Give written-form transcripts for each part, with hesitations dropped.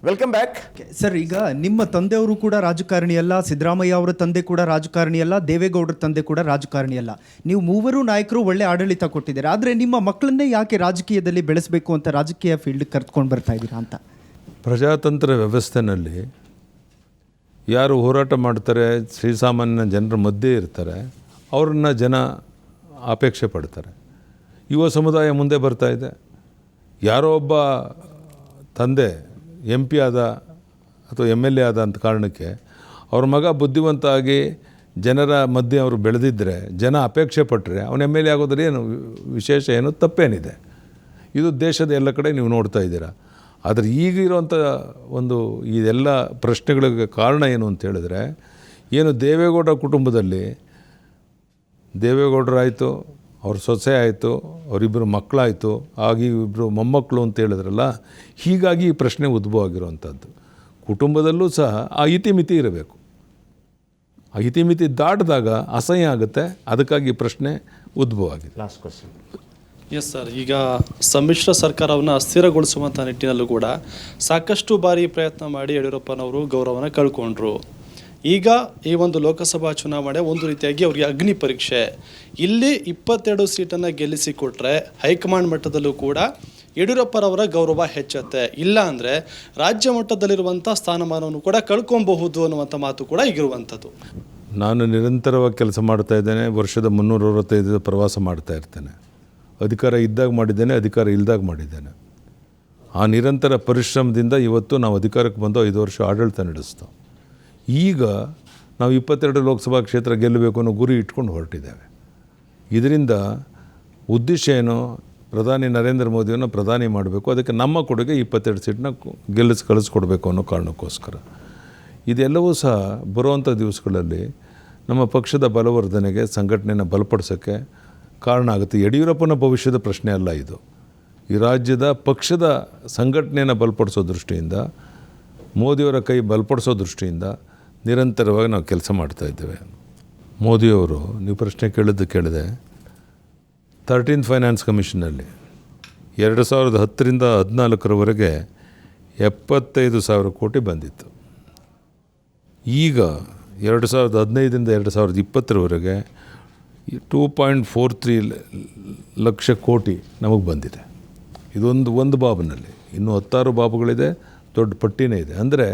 Welcome back sir. ಈಗ ನಿಮ್ಮ ತಂದೆಯವರು ಕೂಡ ರಾಜಕಾರಣಿ ಅಲ್ಲ, ಸಿದ್ದರಾಮಯ್ಯ ಅವರ ತಂದೆ ಕೂಡ ರಾಜಕಾರಣಿ ಅಲ್ಲ, ದೇವೇಗೌಡರ ತಂದೆ ಕೂಡ ರಾಜಕಾರಣಿ ಅಲ್ಲ. ನೀವು ಮೂವರು ನಾಯಕರು ಒಳ್ಳೆ ಆಡಳಿತ ಕೊಟ್ಟಿದ್ದೀರಾ. ಆದರೆ ನಿಮ್ಮ ಮಕ್ಕಳನ್ನೇ ಯಾಕೆ ರಾಜಕೀಯದಲ್ಲಿ ಬೆಳೆಸಬೇಕು ಅಂತ ರಾಜಕೀಯ ಫೀಲ್ಡ್ ಕರ್ತ್ಕೊಂಡು ಬರ್ತಾ ಇದ್ದೀರಾ ಅಂತ? ಪ್ರಜಾತಂತ್ರ ವ್ಯವಸ್ಥೆಯಲ್ಲಿ ಯಾರು ಹೋರಾಟ ಮಾಡ್ತಾರೆ, ಶ್ರೀಸಾಮಾನ್ಯ ಜನರ ಮಧ್ಯೆ ಇರ್ತಾರೆ, ಅವ್ರನ್ನ ಜನ ಅಪೇಕ್ಷೆ ಪಡ್ತಾರೆ. ಯುವ ಸಮುದಾಯ ಮುಂದೆ ಬರ್ತಾ ಇದೆ. ಯಾರೋ ಒಬ್ಬ ತಂದೆ MP ಆದ ಅಥವಾ MLA ಆದ ಅಂತ ಕಾರಣಕ್ಕೆ ಅವ್ರ ಮಗ ಬುದ್ಧಿವಂತ ಆಗಿ ಜನರ ಮಧ್ಯೆ ಅವರು ಬೆಳೆದಿದ್ದರೆ, ಜನ ಅಪೇಕ್ಷೆ ಪಟ್ಟರೆ ಅವನು MLA ಆಗೋದ್ರೆ ಏನು ವಿಶೇಷ, ಏನು ತಪ್ಪೇನಿದೆ? ಇದು ದೇಶದ ಎಲ್ಲ ಕಡೆ ನೀವು ನೋಡ್ತಾ ಇದ್ದೀರಾ. ಆದರೆ ಈಗಿರುವಂಥ ಒಂದು ಇದೆಲ್ಲ ಪ್ರಶ್ನೆಗಳಿಗೆ ಕಾರಣ ಏನು ಅಂತ ಹೇಳಿದ್ರೆ, ಏನು ದೇವೇಗೌಡ ಕುಟುಂಬದಲ್ಲಿ ದೇವೇಗೌಡರಾಯಿತು, ಅವ್ರ ಸೊಸೆ ಆಯಿತು, ಅವರಿಬ್ಬರು ಮಕ್ಕಳಾಯಿತು, ಆಗಿ ಇಬ್ಬರು ಮೊಮ್ಮಕ್ಕಳು ಅಂತ ಹೇಳಿದ್ರಲ್ಲ, ಹೀಗಾಗಿ ಈ ಪ್ರಶ್ನೆ ಉದ್ಭವ ಆಗಿರುವಂಥದ್ದು. ಕುಟುಂಬದಲ್ಲೂ ಸಹ ಆ ಇತಿಮಿತಿ ಇರಬೇಕು. ಆ ಇತಿಮಿತಿ ದಾಟಿದಾಗ ಅಸಹ್ಯ ಆಗುತ್ತೆ. ಅದಕ್ಕಾಗಿ ಈ ಪ್ರಶ್ನೆ ಉದ್ಭವ ಆಗಿದೆ. Last question. ಎಸ್ ಸರ್, ಈಗ ಸಮ್ಮಿಶ್ರ ಸರ್ಕಾರವನ್ನು ಅಸ್ಥಿರಗೊಳಿಸುವಂಥ ನಿಟ್ಟಿನಲ್ಲೂ ಕೂಡ ಸಾಕಷ್ಟು ಬಾರಿ ಪ್ರಯತ್ನ ಮಾಡಿ ಯಡಿಯೂರಪ್ಪನವರು ಗೌರವನ ಕಳ್ಕೊಂಡ್ರು. ಈಗ ಈ ಒಂದು ಲೋಕಸಭಾ ಚುನಾವಣೆ ಒಂದು ರೀತಿಯಾಗಿ ಅವರಿಗೆ ಅಗ್ನಿ ಪರೀಕ್ಷೆ. ಇಲ್ಲಿ 22 ಸೀಟನ್ನು ಗೆಲ್ಲಿಸಿಕೊಟ್ರೆ ಹೈಕಮಾಂಡ್ ಮಟ್ಟದಲ್ಲೂ ಕೂಡ ಯಡಿಯೂರಪ್ಪರವರ ಗೌರವ ಹೆಚ್ಚುತ್ತೆ. ಇಲ್ಲ ಅಂದರೆ ರಾಜ್ಯ ಮಟ್ಟದಲ್ಲಿರುವಂಥ ಸ್ಥಾನಮಾನವನ್ನು ಕೂಡ ಕಳ್ಕೊಬಹುದು ಅನ್ನುವಂಥ ಮಾತು ಕೂಡ ಈಗಿರುವಂಥದ್ದು. ನಾನು ನಿರಂತರವಾಗಿ ಕೆಲಸ ಮಾಡ್ತಾ ಇದ್ದೇನೆ. ವರ್ಷದ 365 ಪ್ರವಾಸ ಮಾಡ್ತಾ ಇರ್ತೇನೆ. ಅಧಿಕಾರ ಇದ್ದಾಗ ಮಾಡಿದ್ದೇನೆ, ಅಧಿಕಾರ ಇಲ್ದಾಗ ಮಾಡಿದ್ದೇನೆ. ಆ ನಿರಂತರ ಪರಿಶ್ರಮದಿಂದ ಇವತ್ತು ನಾವು ಅಧಿಕಾರಕ್ಕೆ ಬಂದು 5 ವರ್ಷ ಆಡಳಿತ ನಡೆಸ್ತು. ಈಗ ನಾವು 22 ಲೋಕಸಭಾ ಕ್ಷೇತ್ರ ಗೆಲ್ಲಬೇಕು ಅನ್ನೋ ಗುರಿ ಇಟ್ಕೊಂಡು ಹೊರಟಿದ್ದೇವೆ. ಇದರಿಂದ ಉದ್ದೇಶ ಏನು? ಪ್ರಧಾನಿ ನರೇಂದ್ರ ಮೋದಿಯನ್ನು ಪ್ರಧಾನಿ ಮಾಡಬೇಕು. ಅದಕ್ಕೆ ನಮ್ಮ ಕೊಡುಗೆ 22 ಸೀಟನ್ನ ಕಳಿಸ್ಕೊಡ್ಬೇಕು ಅನ್ನೋ ಕಾರಣಕ್ಕೋಸ್ಕರ. ಇದೆಲ್ಲವೂ ಸಹ ಬರುವಂಥ ದಿವಸಗಳಲ್ಲಿ ನಮ್ಮ ಪಕ್ಷದ ಬಲವರ್ಧನೆಗೆ, ಸಂಘಟನೆಯನ್ನು ಬಲಪಡಿಸೋಕ್ಕೆ ಕಾರಣ ಆಗುತ್ತೆ. ಯಡಿಯೂರಪ್ಪನ ಭವಿಷ್ಯದ ಪ್ರಶ್ನೆ ಅಲ್ಲ ಇದು. ಈ ರಾಜ್ಯದ ಪಕ್ಷದ ಸಂಘಟನೆಯನ್ನು ಬಲಪಡಿಸೋ ದೃಷ್ಟಿಯಿಂದ, ಮೋದಿಯವರ ಕೈ ಬಲಪಡಿಸೋ ದೃಷ್ಟಿಯಿಂದ ನಿರಂತರವಾಗಿ ನಾವು ಕೆಲಸ ಮಾಡ್ತಾಯಿದ್ದೇವೆ. ಮೋದಿಯವರು, ನೀವು ಪ್ರಶ್ನೆ ಕೇಳಿದೆ, 13th ಫೈನಾನ್ಸ್ ಕಮಿಷನಲ್ಲಿ 2010ರಿಂದ 2014ರವರೆಗೆ 75,000 ಕೋಟಿ ಬಂದಿತ್ತು. ಈಗ 2015ರಿಂದ 2020ರವರೆಗೆ 2.43 ಲಕ್ಷ ಕೋಟಿ ನಮಗೆ ಬಂದಿದೆ. ಇದೊಂದು ಬಾಬ್ನಲ್ಲಿ. ಇನ್ನೂ 16 ಬಾಬುಗಳಿದೆ, ದೊಡ್ಡ ಪಟ್ಟಿನೇ ಇದೆ. ಅಂದರೆ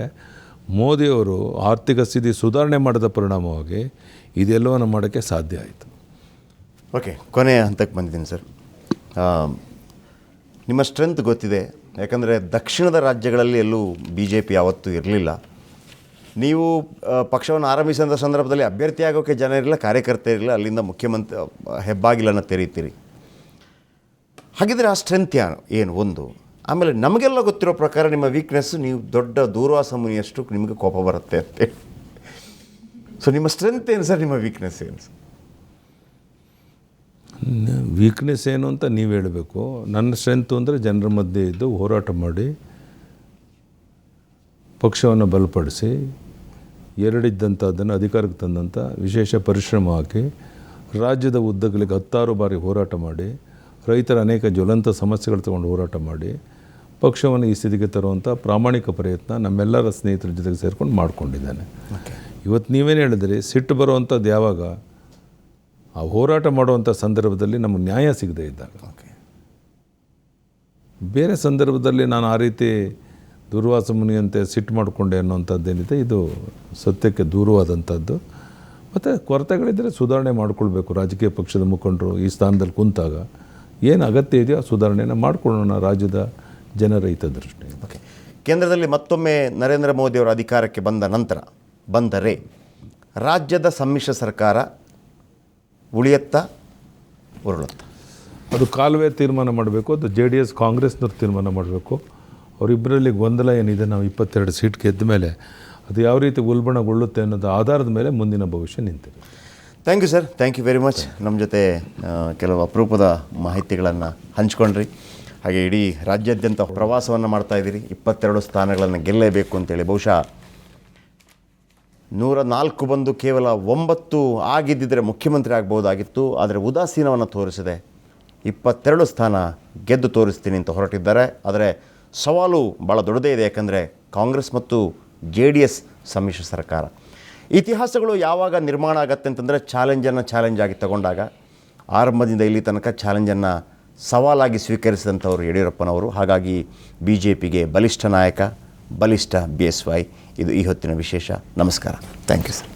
ಮೋದಿಯವರು ಆರ್ಥಿಕ ಸ್ಥಿತಿ ಸುಧಾರಣೆ ಮಾಡಿದ ಪರಿಣಾಮವಾಗಿ ಇದೆಲ್ಲವನ್ನು ಮಾಡೋಕ್ಕೆ ಸಾಧ್ಯ ಆಯಿತು. ಓಕೆ, ಕೊನೆಯ ಹಂತಕ್ಕೆ ಬಂದಿದ್ದೀನಿ ಸರ್. ನಿಮ್ಮ ಸ್ಟ್ರೆಂತ್ ಗೊತ್ತಿದೆ. ಯಾಕಂದರೆ ದಕ್ಷಿಣದ ರಾಜ್ಯಗಳಲ್ಲಿ ಎಲ್ಲೂ BJP ಯಾವತ್ತೂ ಇರಲಿಲ್ಲ. ನೀವು ಪಕ್ಷವನ್ನು ಆರಂಭಿಸಿದ ಸಂದರ್ಭದಲ್ಲಿ ಅಭ್ಯರ್ಥಿ ಆಗೋಕ್ಕೆ ಜನ ಇರಲಿಲ್ಲ, ಕಾರ್ಯಕರ್ತ ಇರಲಿಲ್ಲ. ಅಲ್ಲಿಂದ ಮುಖ್ಯಮಂತ್ರಿ ಹೆಬ್ಬಾಗಿಲನ್ನು ತೆರೀತೀರಿ. ಹಾಗಿದ್ರೆ ಆ ಸ್ಟ್ರೆಂತ್ ಏನು ಒಂದು. ಆಮೇಲೆ ನಮಗೆಲ್ಲ ಗೊತ್ತಿರೋ ಪ್ರಕಾರ ನಿಮ್ಮ ವೀಕ್ನೆಸ್ಸು, ನೀವು ದೊಡ್ಡ ದೂರ್ವಾಸ ಮುನಿಯಷ್ಟು ನಿಮಗೆ ಕೋಪ ಬರುತ್ತೆ ಅಂತೆ. ಸೊ ನಿಮ್ಮ ಸ್ಟ್ರೆಂತ್ ಏನು ಸರ್, ನಿಮ್ಮ ವೀಕ್ನೆಸ್ ಏನು ಸರ್? ವೀಕ್ನೆಸ್ ಏನು ಅಂತ ನೀವು ಹೇಳಬೇಕು. ನನ್ನ ಸ್ಟ್ರೆಂತು ಅಂದರೆ ಜನರ ಮಧ್ಯೆ ಇದ್ದು ಹೋರಾಟ ಮಾಡಿ ಪಕ್ಷವನ್ನು ಬಲಪಡಿಸಿ ಎರಡಿದ್ದಂಥದ್ದನ್ನು ಅಧಿಕಾರಕ್ಕೆ ತಂದಂಥ ವಿಶೇಷ ಪರಿಶ್ರಮ ಹಾಕಿ ರಾಜ್ಯದ ಉದ್ದಗಲಿಗೆ 16 ಬಾರಿ ಹೋರಾಟ ಮಾಡಿ, ರೈತರ ಅನೇಕ ಜ್ವಲಂತ ಸಮಸ್ಯೆಗಳು ತಗೊಂಡು ಹೋರಾಟ ಮಾಡಿ ಪಕ್ಷವನ್ನು ಈ ಸ್ಥಿತಿಗೆ ತರುವಂಥ ಪ್ರಾಮಾಣಿಕ ಪ್ರಯತ್ನ ನಮ್ಮೆಲ್ಲರ ಸ್ನೇಹಿತರ ಜೊತೆಗೆ ಸೇರ್ಕೊಂಡು ಮಾಡ್ಕೊಂಡಿದ್ದಾನೆ. ಇವತ್ತು ನೀವೇನು ಹೇಳಿದ್ರಿ, ಸಿಟ್ಟು ಬರುವಂಥದ್ದು ಯಾವಾಗ? ಆ ಹೋರಾಟ ಮಾಡುವಂಥ ಸಂದರ್ಭದಲ್ಲಿ ನಮಗೆ ನ್ಯಾಯ ಸಿಗದೇ ಇದ್ದಾಗ. ಬೇರೆ ಸಂದರ್ಭದಲ್ಲಿ ನಾನು ಆ ರೀತಿ ದುರ್ವಾಸ ಮುನಿಯಂತೆ ಸಿಟ್ಟು ಮಾಡಿಕೊಂಡೆ ಅನ್ನೋಂಥದ್ದೇನಿದೆ, ಇದು ಸತ್ಯಕ್ಕೆ ದೂರವಾದಂಥದ್ದು. ಮತ್ತು ಕೊರತೆಗಳಿದ್ದರೆ ಸುಧಾರಣೆ ಮಾಡಿಕೊಳ್ಬೇಕು. ರಾಜಕೀಯ ಪಕ್ಷದ ಮುಖಂಡರು ಈ ಸ್ಥಾನದಲ್ಲಿ ಕುಂತಾಗ ಏನು ಅಗತ್ಯ ಇದೆಯೋ ಆ ಸುಧಾರಣೆಯನ್ನು ಮಾಡಿಕೊಳ್ಳೋಣ ರಾಜ್ಯದ ಜನರ ಹಿತದೃಷ್ಟಿ. ಓಕೆ, ಕೇಂದ್ರದಲ್ಲಿ ಮತ್ತೊಮ್ಮೆ ನರೇಂದ್ರ ಮೋದಿಯವರ ಅಧಿಕಾರಕ್ಕೆ ಬಂದರೆ ರಾಜ್ಯದ ಸಮ್ಮಿಶ್ರ ಸರ್ಕಾರ ಉಳಿಯತ್ತಾ ಉರುಳುತ್ತಾ? ಅದು ಕಾಲುವೆ ತೀರ್ಮಾನ ಮಾಡಬೇಕು. ಅದು JDS ಕಾಂಗ್ರೆಸ್ನವ್ರು ತೀರ್ಮಾನ ಮಾಡಬೇಕು. ಅವರಿಬ್ಬರಲ್ಲಿ ಗೊಂದಲ ಏನಿದೆ, ನಾವು 22 ಸೀಟ್ ಗೆದ್ದ ಮೇಲೆ ಅದು ಯಾವ ರೀತಿ ಉಲ್ಬಣಗೊಳ್ಳುತ್ತೆ ಅನ್ನೋದು ಆಧಾರದ ಮೇಲೆ ಮುಂದಿನ ಭವಿಷ್ಯ ನಿಂತಿದೆ. Thank you sir, thank you very much. ನಮ್ಮ ಜೊತೆ ಕೆಲವು ಅಪರೂಪದ ಮಾಹಿತಿಗಳನ್ನು ಹಂಚ್ಕೊಂಡ್ರಿ. ಹಾಗೆ ಇಡೀ ರಾಜ್ಯಾದ್ಯಂತ ಪ್ರವಾಸವನ್ನು ಮಾಡ್ತಾಯಿದ್ದೀರಿ. 22 ಸ್ಥಾನಗಳನ್ನು ಗೆಲ್ಲಲೇಬೇಕು ಅಂತೇಳಿ. ಬಹುಶಃ 104 ಬಂದು ಕೇವಲ 9 ಆಗಿದ್ದಿದ್ದರೆ ಮುಖ್ಯಮಂತ್ರಿ ಆಗ್ಬೋದಾಗಿತ್ತು. ಆದರೆ ಉದಾಸೀನವನ್ನು ತೋರಿಸಿದೆ. 22 ಸ್ಥಾನ ಗೆದ್ದು ತೋರಿಸ್ತೀನಿ ಅಂತ ಹೊರಟಿದ್ದಾರೆ. ಆದರೆ ಸವಾಲು ಭಾಳ ದೊಡ್ಡದೇ ಇದೆ. ಯಾಕಂದರೆ ಕಾಂಗ್ರೆಸ್ ಮತ್ತು JDS ಸಮ್ಮಿಶ್ರ ಸರ್ಕಾರ. ಇತಿಹಾಸಗಳು ಯಾವಾಗ ನಿರ್ಮಾಣ ಆಗತ್ತೆ ಅಂತಂದರೆ ಚಾಲೆಂಜ್ ಆಗಿ ತಗೊಂಡಾಗ, ಆರಂಭದಿಂದ ಇಲ್ಲಿ ತನಕ ಚಾಲೆಂಜನ್ನು ಸವಾಲಾಗಿ ಸ್ವೀಕರಿಸಿದಂಥವ್ರು ಯಡಿಯೂರಪ್ಪನವರು. ಹಾಗಾಗಿ BJPಗೆ ಬಲಿಷ್ಠ ನಾಯಕ, ಬಲಿಷ್ಠ BSY. ಇದು ಈ ಹೊತ್ತಿನ ವಿಶೇಷ. ನಮಸ್ಕಾರ. Thank you sir.